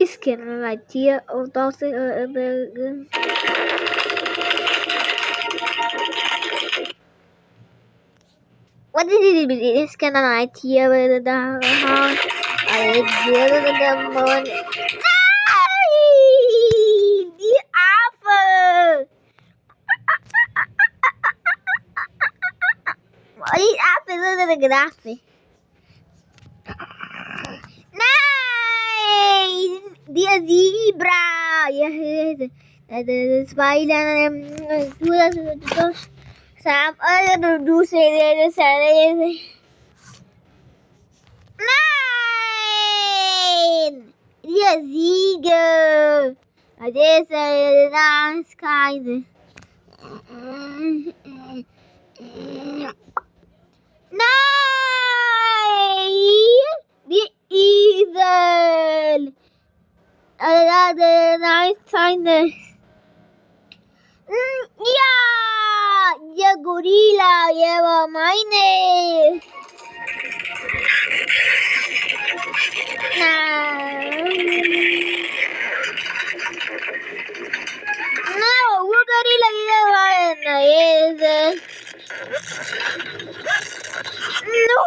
Ich kenne ein Tier und das what is it? Ich kenne ein Tier da die Affe! Die Affe ist Graffe. Nein! Die Zebra! Das war Sam, du Nein! Die Ziege! Das ist keine. Nein! Die Esel! Nein, keine. Ja! Der Gorilla, der war meine. No, what gorilla is no.